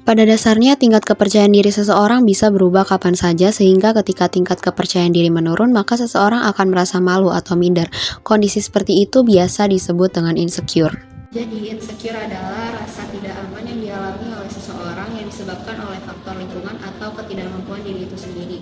Pada dasarnya, tingkat kepercayaan diri seseorang bisa berubah kapan saja, sehingga ketika tingkat kepercayaan diri menurun, maka seseorang akan merasa malu atau minder. Kondisi seperti itu biasa disebut dengan insecure. Jadi, insecure adalah rasa tidak aman yang dialami oleh seseorang yang disebabkan oleh faktor lingkungan atau ketidakmampuan diri itu sendiri.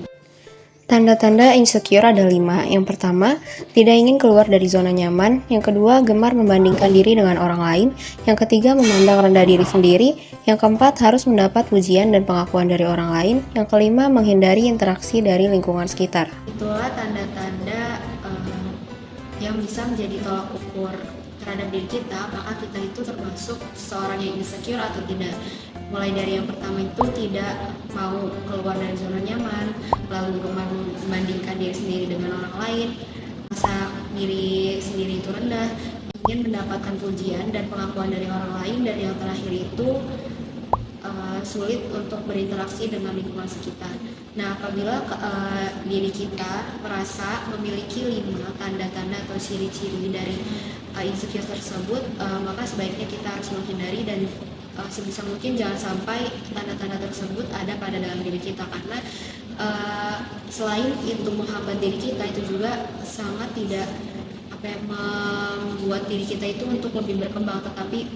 Tanda-tanda insecure ada 5. Yang pertama, tidak ingin keluar dari zona nyaman. Yang kedua, gemar membandingkan diri dengan orang lain. Yang ketiga, memandang rendah diri sendiri. Yang keempat, harus mendapat pujian dan pengakuan dari orang lain. Yang kelima, menghindari interaksi dari lingkungan sekitar. Itulah tanda-tanda yang bisa menjadi tolak ukur terhadap diri kita, maka kita itu termasuk seseorang yang insecure atau tidak. Mulai dari yang pertama itu tidak mau keluar dari zona nyaman, lalu gemar membandingkan diri sendiri dengan orang lain, merasa diri sendiri itu rendah, ingin mendapatkan pujian dan pengakuan dari orang lain, dan yang terakhir itu sulit untuk berinteraksi dengan lingkungan sekitar. Nah, apabila diri kita merasa memiliki 5 tanda-tanda atau ciri-ciri dari insecure tersebut, maka sebaiknya kita harus menghindari dan sebisa mungkin jangan sampai tanda-tanda tersebut ada pada dalam diri kita, karena selain itu menghambat diri kita, itu juga sangat tidak membuat diri kita itu untuk lebih berkembang, tetapi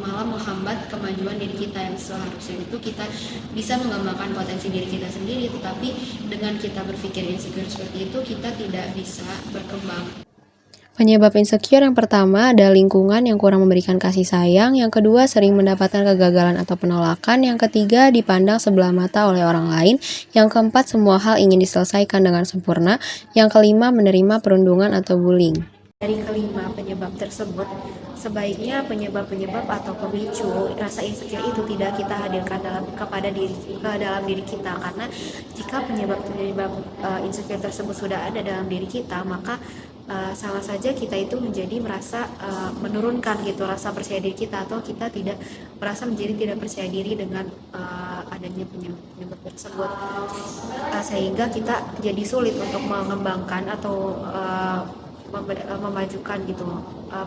malah menghambat kemajuan diri kita yang seharusnya itu kita bisa mengembangkan potensi diri kita sendiri, tetapi dengan kita berpikir insecure seperti itu, kita tidak bisa berkembang. Penyebab insecure yang pertama ada lingkungan yang kurang memberikan kasih sayang, yang kedua sering mendapatkan kegagalan atau penolakan, yang ketiga dipandang sebelah mata oleh orang lain, yang keempat semua hal ingin diselesaikan dengan sempurna, yang kelima menerima perundungan atau bullying. Dari kelima penyebab tersebut, sebaiknya penyebab-penyebab atau pemicu rasa insecure itu tidak kita hadirkan dalam diri kita, karena jika penyebab-penyebab insecure tersebut sudah ada dalam diri kita, maka sama saja kita itu menjadi merasa menurunkan gitu rasa percaya diri kita, atau kita tidak merasa menjadi tidak percaya diri dengan adanya penyebab tersebut, sehingga kita jadi sulit untuk mengembangkan atau memajukan gitu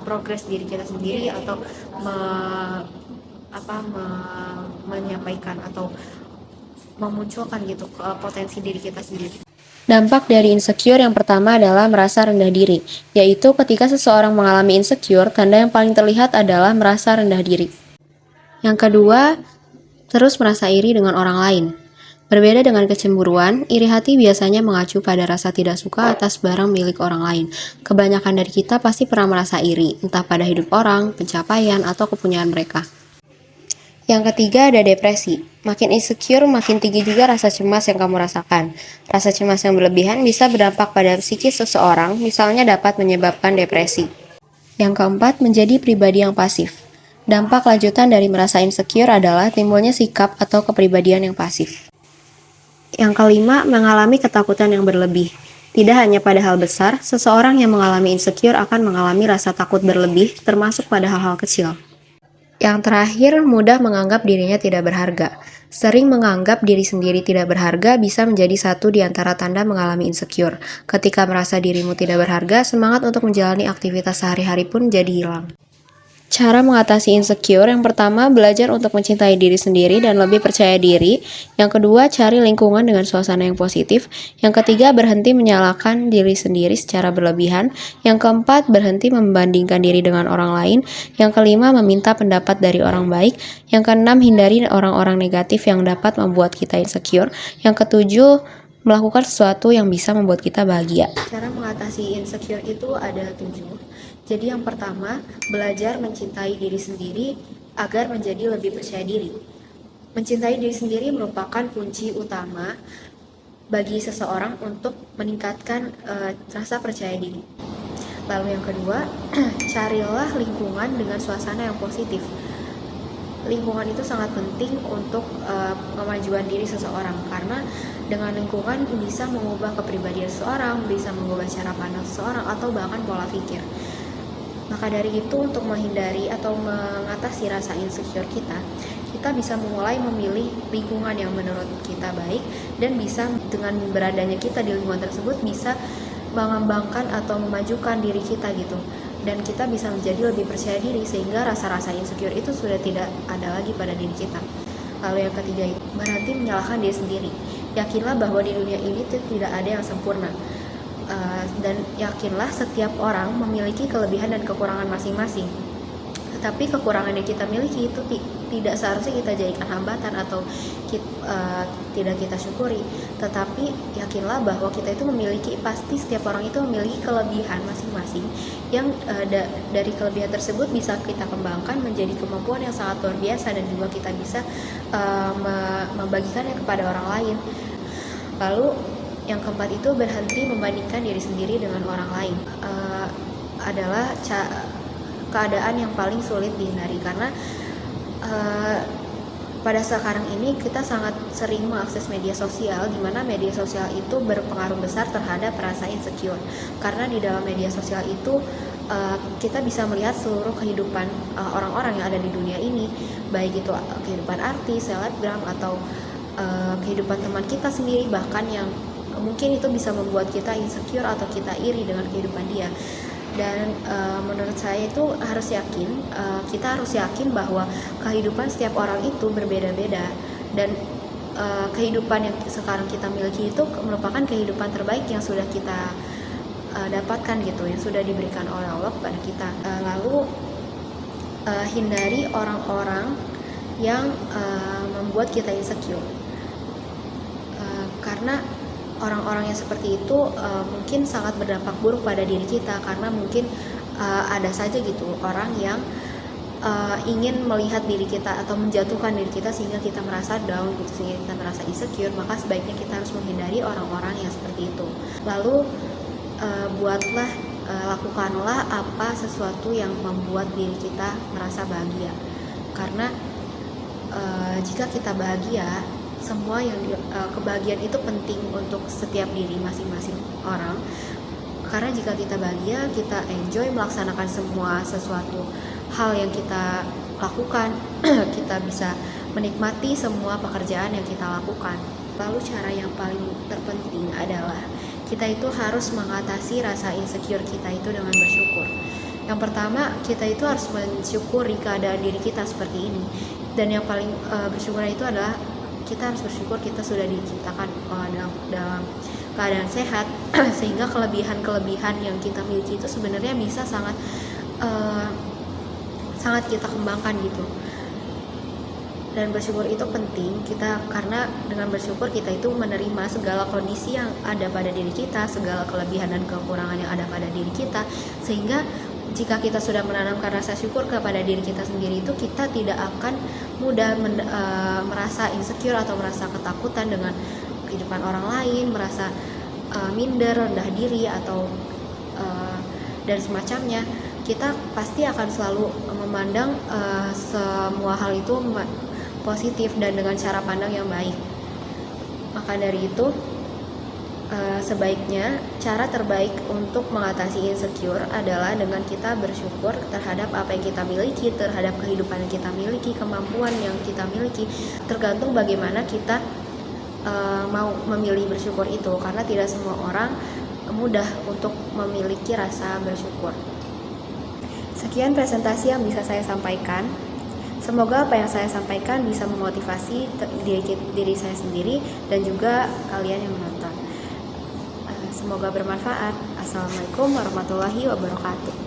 progres diri kita sendiri, atau menyampaikan atau memunculkan gitu potensi diri kita sendiri. Dampak dari insecure yang pertama adalah merasa rendah diri, yaitu ketika seseorang mengalami insecure, tanda yang paling terlihat adalah merasa rendah diri. Yang kedua, terus merasa iri dengan orang lain. Berbeda dengan kecemburuan, iri hati biasanya mengacu pada rasa tidak suka atas barang milik orang lain. Kebanyakan dari kita pasti pernah merasa iri, entah pada hidup orang, pencapaian, atau kepunyaan mereka. Yang ketiga ada depresi. Makin insecure, makin tinggi juga rasa cemas yang kamu rasakan. Rasa cemas yang berlebihan bisa berdampak pada psikis seseorang, misalnya dapat menyebabkan depresi. Yang keempat, menjadi pribadi yang pasif. Dampak lanjutan dari merasa insecure adalah timbulnya sikap atau kepribadian yang pasif. Yang kelima, mengalami ketakutan yang berlebih. Tidak hanya pada hal besar, seseorang yang mengalami insecure akan mengalami rasa takut berlebih, termasuk pada hal-hal kecil. Yang terakhir, mudah menganggap dirinya tidak berharga. Sering menganggap diri sendiri tidak berharga bisa menjadi satu di antara tanda mengalami insecure. Ketika merasa dirimu tidak berharga, semangat untuk menjalani aktivitas sehari-hari pun jadi hilang. Cara mengatasi insecure yang pertama, belajar untuk mencintai diri sendiri dan lebih percaya diri. Yang kedua, cari lingkungan dengan suasana yang positif. Yang ketiga, berhenti menyalahkan diri sendiri secara berlebihan. Yang keempat, berhenti membandingkan diri dengan orang lain. Yang kelima, meminta pendapat dari orang baik. Yang keenam, hindari orang-orang negatif yang dapat membuat kita insecure. Yang ketujuh, melakukan sesuatu yang bisa membuat kita bahagia. Cara mengatasi insecure itu ada 7. Jadi yang pertama, belajar mencintai diri sendiri agar menjadi lebih percaya diri. Mencintai diri sendiri merupakan kunci utama bagi seseorang untuk meningkatkan rasa percaya diri. Lalu yang kedua, carilah lingkungan dengan suasana yang positif. Lingkungan itu sangat penting untuk kemajuan diri seseorang, karena dengan lingkungan bisa mengubah kepribadian seseorang, bisa mengubah cara pandang seseorang, atau bahkan pola pikir. Maka dari itu, untuk menghindari atau mengatasi rasa insecure kita bisa memulai memilih lingkungan yang menurut kita baik, dan bisa dengan beradanya kita di lingkungan tersebut bisa mengembangkan atau memajukan diri kita gitu. Dan kita bisa menjadi lebih percaya diri, sehingga rasa-rasa insecure itu sudah tidak ada lagi pada diri kita. Lalu yang ketiga itu berhenti menyalahkan diri sendiri. Yakinlah bahwa di dunia ini tidak ada yang sempurna. Dan yakinlah setiap orang memiliki kelebihan dan kekurangan masing-masing. Tetapi kekurangan yang kita miliki itu tidak seharusnya kita jadikan hambatan atau tidak kita syukuri. Tetapi yakinlah bahwa kita itu pasti setiap orang itu memiliki kelebihan masing-masing yang dari kelebihan tersebut bisa kita kembangkan menjadi kemampuan yang sangat luar biasa, dan juga kita bisa membagikannya kepada orang lain. Lalu yang keempat itu berhenti membandingkan diri sendiri dengan orang lain. Adalah keadaan yang paling sulit dihindari, karena pada sekarang ini kita sangat sering mengakses media sosial, di mana media sosial itu berpengaruh besar terhadap rasa insecure. Karena di dalam media sosial itu kita bisa melihat seluruh kehidupan orang-orang yang ada di dunia ini, baik itu kehidupan artis, selebgram, atau kehidupan teman kita sendiri, bahkan yang mungkin itu bisa membuat kita insecure atau kita iri dengan kehidupan dia. Dan menurut saya itu kita harus yakin bahwa kehidupan setiap orang itu berbeda-beda, dan kehidupan yang sekarang kita miliki itu merupakan kehidupan terbaik yang sudah kita dapatkan gitu, yang sudah diberikan oleh Allah kepada kita. Lalu hindari orang-orang yang membuat kita insecure, karena orang-orang yang seperti itu mungkin sangat berdampak buruk pada diri kita, karena mungkin ada saja gitu orang yang ingin melihat diri kita atau menjatuhkan diri kita sehingga kita merasa down gitu, sehingga kita merasa insecure. Maka sebaiknya kita harus menghindari orang-orang yang seperti itu. Lalu lakukanlah apa sesuatu yang membuat diri kita merasa bahagia, karena jika kita bahagia, semua kebahagiaan itu penting untuk setiap diri masing-masing orang. Karena jika kita bahagia, kita enjoy melaksanakan sesuatu hal yang kita lakukan, kita bisa menikmati semua pekerjaan yang kita lakukan. Lalu cara yang paling terpenting adalah kita itu harus mengatasi rasa insecure kita itu dengan bersyukur. Yang pertama, kita itu harus mensyukuri keadaan diri kita seperti ini. Dan yang paling bersyukur itu adalah kita harus bersyukur kita sudah diciptakan dalam keadaan sehat, sehingga kelebihan-kelebihan yang kita miliki itu sebenarnya bisa sangat kita kembangkan gitu. Dan bersyukur itu penting karena dengan bersyukur kita itu menerima segala kondisi yang ada pada diri kita, segala kelebihan dan kekurangan yang ada pada diri kita, sehingga jika kita sudah menanamkan rasa syukur kepada diri kita sendiri, itu kita tidak akan mudah merasa insecure atau merasa ketakutan dengan kehidupan orang lain, merasa minder, rendah diri, atau dan semacamnya. Kita pasti akan selalu memandang semua hal itu positif dan dengan cara pandang yang baik. Maka dari itu sebaiknya cara terbaik untuk mengatasi insecure adalah dengan kita bersyukur terhadap apa yang kita miliki, terhadap kehidupan yang kita miliki, kemampuan yang kita miliki. Tergantung bagaimana kita mau memilih bersyukur itu, karena tidak semua orang mudah untuk memiliki rasa bersyukur. Sekian presentasi yang bisa saya sampaikan. Semoga apa yang saya sampaikan bisa memotivasi diri saya sendiri dan juga kalian yang menonton. Semoga bermanfaat. Assalamualaikum warahmatullahi wabarakatuh.